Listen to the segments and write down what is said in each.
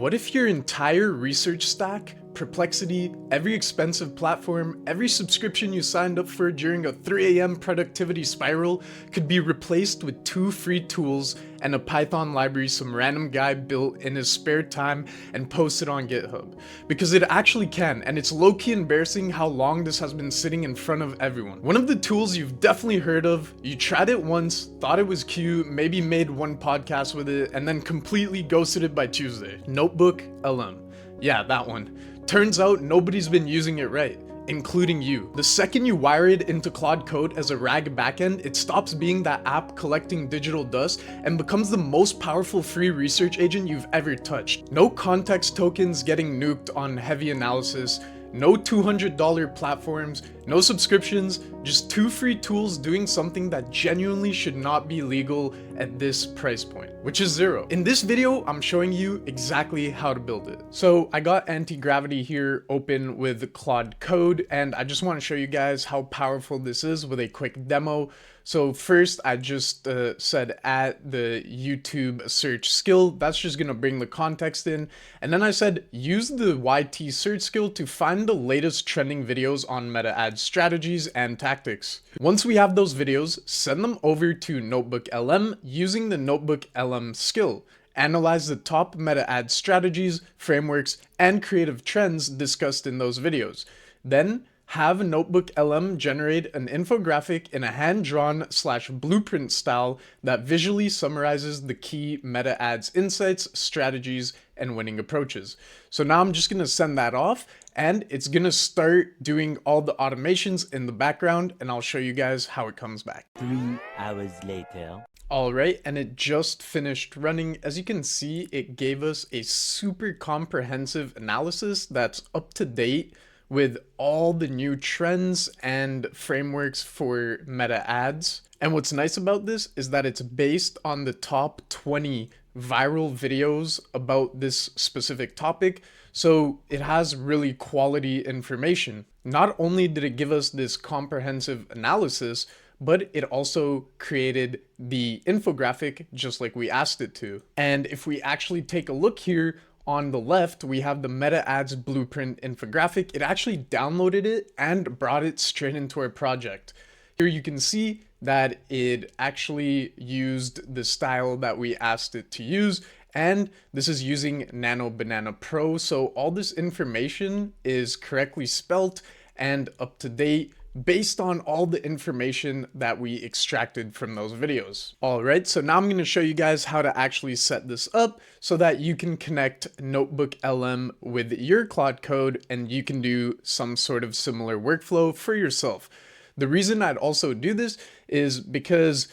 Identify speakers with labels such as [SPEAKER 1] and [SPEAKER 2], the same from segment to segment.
[SPEAKER 1] What if your entire research stack, Perplexity, every expensive platform, every subscription you signed up for during a 3 a.m. productivity spiral could be replaced with 2 free tools and a Python library some random guy built in his spare time and posted on GitHub? Because it actually can, and it's low-key embarrassing how long this has been sitting in front of everyone. One of the tools you've definitely heard of, you tried it once, thought it was cute, maybe made one podcast with it, and then completely ghosted it by Tuesday. NotebookLM. Yeah, that one. Turns out nobody's been using it right, including you. The second you wire it into Claude Code as a RAG backend, it stops being that app collecting digital dust and becomes the most powerful free research agent you've ever touched. No context tokens getting nuked on heavy analysis, no $200 platforms, no subscriptions, just 2 free tools doing something that genuinely should not be legal at this price point, which is 0. In this video, I'm showing you exactly how to build it. So I got anti-gravity here open with Claude Code, and I just want to show you guys how powerful this is with a quick demo. So first, I just said add the YouTube search skill. That's just gonna bring the context in. And then I said use the YT search skill to find the latest trending videos on meta ad strategies and tactics. Once we have those videos, send them over to NotebookLM using the NotebookLM skill. Analyze the top meta ad strategies, frameworks, and creative trends discussed in those videos. Then have NotebookLM generate an infographic in a hand-drawn / blueprint style that visually summarizes the key meta ads insights, strategies, and winning approaches. So now I'm just going to send that off, and it's going to start doing all the automations in the background, and I'll show you guys how it comes back.
[SPEAKER 2] 3 hours later.
[SPEAKER 1] Alright, and it just finished running. As you can see, it gave us a super comprehensive analysis that's up to date with all the new trends and frameworks for meta ads. And what's nice about this is that it's based on the top 20 viral videos about this specific topic. So it has really quality information. Not only did it give us this comprehensive analysis, but it also created the infographic just like we asked it to. And if we actually take a look here, on the left, we have the meta ads blueprint infographic. It actually downloaded it and brought it straight into our project. Here you can see that it actually used the style that we asked it to use, and this is using Nano Banana Pro. So all this information is correctly spelt and up to date, based on all the information that we extracted from those videos. All right, so now I'm going to show you guys how to actually set this up so that you can connect NotebookLM with your Claude Code and you can do some sort of similar workflow for yourself. The reason I'd also do this is because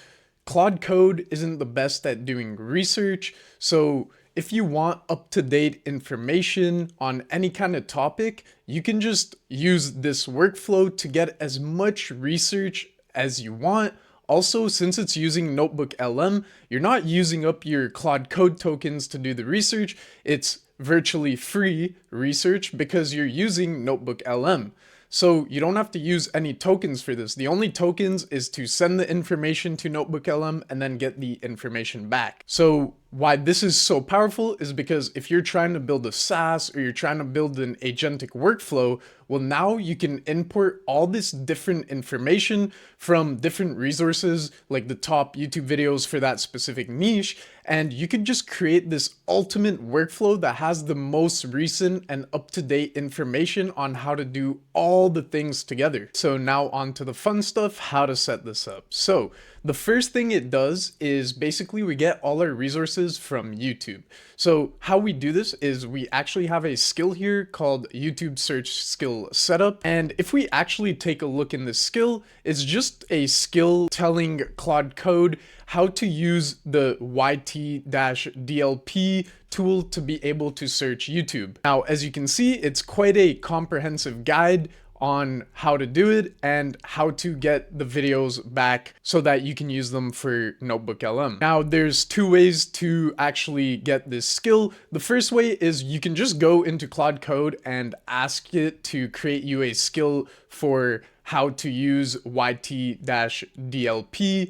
[SPEAKER 1] Claude Code isn't the best at doing research. So if you want up-to-date information on any kind of topic, you can just use this workflow to get as much research as you want. Also, since it's using NotebookLM, you're not using up your Claude Code tokens to do the research. It's virtually free research because you're using NotebookLM. So you don't have to use any tokens for this. The only tokens is to send the information to NotebookLM and then get the information back. So why this is so powerful is because if you're trying to build a SaaS or you're trying to build an agentic workflow, well, now you can import all this different information from different resources, like the top YouTube videos for that specific niche, and you could just create this ultimate workflow that has the most recent and up-to-date information on how to do all the things together. So now on to the fun stuff, how to set this up. So the first thing it does is basically we get all our resources from YouTube. So how we do this is we actually have a skill here called YouTube search skill setup. And if we actually take a look in this skill, it's just a skill telling Claude Code how to use the yt-dlp tool to be able to search YouTube. Now, as you can see, it's quite a comprehensive guide on how to do it and how to get the videos back so that you can use them for NotebookLM. Now, there's 2 ways to actually get this skill. The first way is you can just go into Claude Code and ask it to create you a skill for how to use yt-dlp,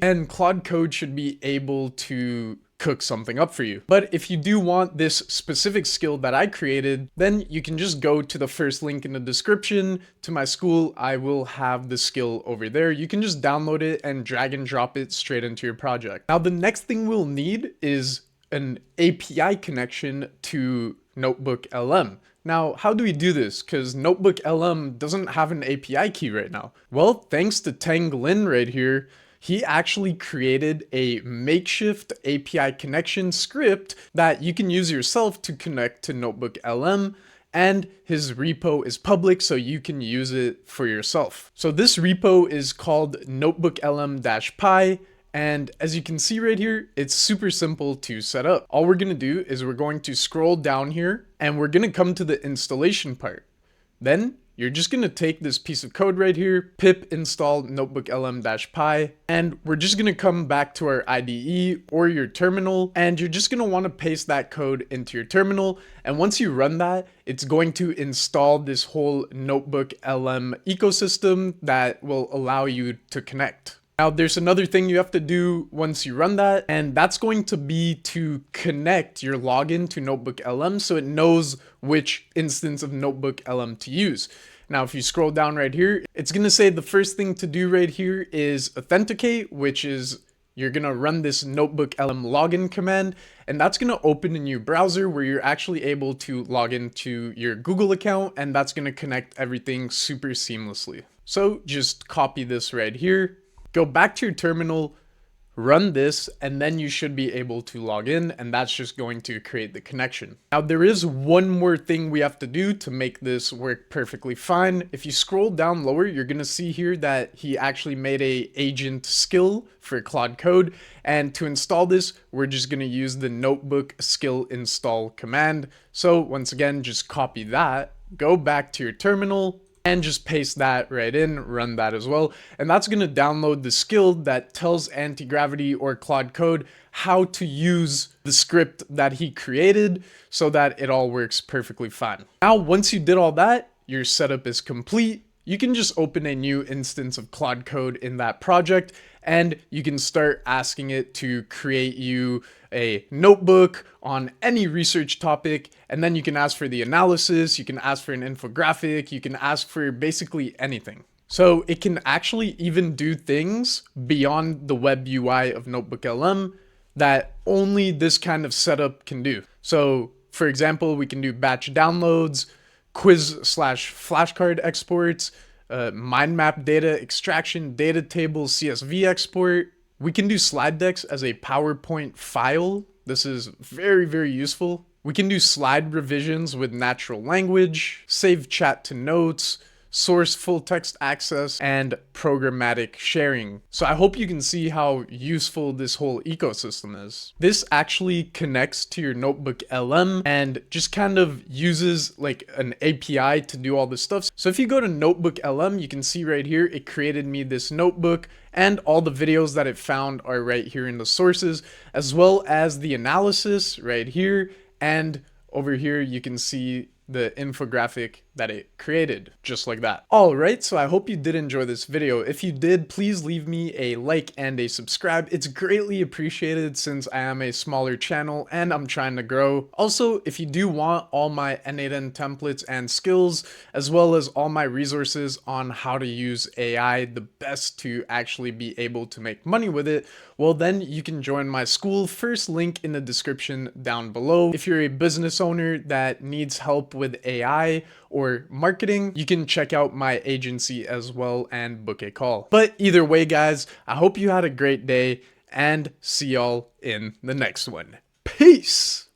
[SPEAKER 1] and Claude Code should be able to cook something up for you. But if you do want this specific skill that I created, then you can just go to the first link in the description to my school. I will have the skill over there. You can just download it and drag and drop it straight into your project. Now, the next thing we'll need is an API connection to NotebookLM. Now, how do we do this? Because NotebookLM doesn't have an API key right now. Well, thanks to Tang Lin right here, he actually created a makeshift API connection script that you can use yourself to connect to NotebookLM, and his repo is public, so you can use it for yourself. So this repo is called notebooklm-py, and as you can see right here, it's super simple to set up. All we're gonna do is we're going to scroll down here and we're gonna come to the installation part. Then you're just gonna take this piece of code right here, pip install notebooklm-py, and we're just gonna come back to our IDE or your terminal, and you're just gonna wanna paste that code into your terminal. And once you run that, it's going to install this whole NotebookLM ecosystem that will allow you to connect. Now, there's another thing you have to do once you run that, and that's going to be to connect your login to NotebookLM so it knows which instance of NotebookLM to use. Now, if you scroll down right here, it's going to say the first thing to do right here is authenticate, which is you're going to run this NotebookLM login command, and that's going to open a new browser where you're actually able to log into your Google account, and that's going to connect everything super seamlessly. So just copy this right here. Go back to your terminal, run this, and then you should be able to log in, and that's just going to create the connection. Now, there is one more thing we have to do to make this work perfectly fine. If you scroll down lower, you're going to see here that he actually made a agent skill for Claude Code, and to install this, we're just going to use the notebook skill install command. So once again, just copy that, go back to your terminal, and just paste that right in, run that as well. And that's going to download the skill that tells Anti-Gravity or Claude Code how to use the script that he created so that it all works perfectly fine. Now, once you did all that, your setup is complete. You can just open a new instance of Claude Code in that project, and you can start asking it to create you a notebook on any research topic, and then you can ask for the analysis, you can ask for an infographic, you can ask for basically anything. So it can actually even do things beyond the web UI of NotebookLM that only this kind of setup can do. So for example, we can do batch downloads, quiz/flashcard exports, mind map data extraction, data table, CSV export. We can do slide decks as a PowerPoint file. This is very, very useful. We can do slide revisions with natural language, save chat to notes, source full text access, and programmatic sharing. So I hope you can see how useful this whole ecosystem is. This actually connects to your NotebookLM and just kind of uses like an API to do all this stuff. So if you go to NotebookLM, you can see right here, it created me this notebook, and all the videos that it found are right here in the sources, as well as the analysis right here. And over here, you can see the infographic that it created, just like that. All right, so I hope you did enjoy this video. If you did, please leave me a like and a subscribe. It's greatly appreciated since I am a smaller channel and I'm trying to grow. Also, if you do want all my N8N templates and skills, as well as all my resources on how to use AI the best to actually be able to make money with it, well then you can join my school. First link in the description down below. If you're a business owner that needs help with AI or marketing, you can check out my agency as well and book a call. But either way, guys, I hope you had a great day and see y'all in the next one. Peace!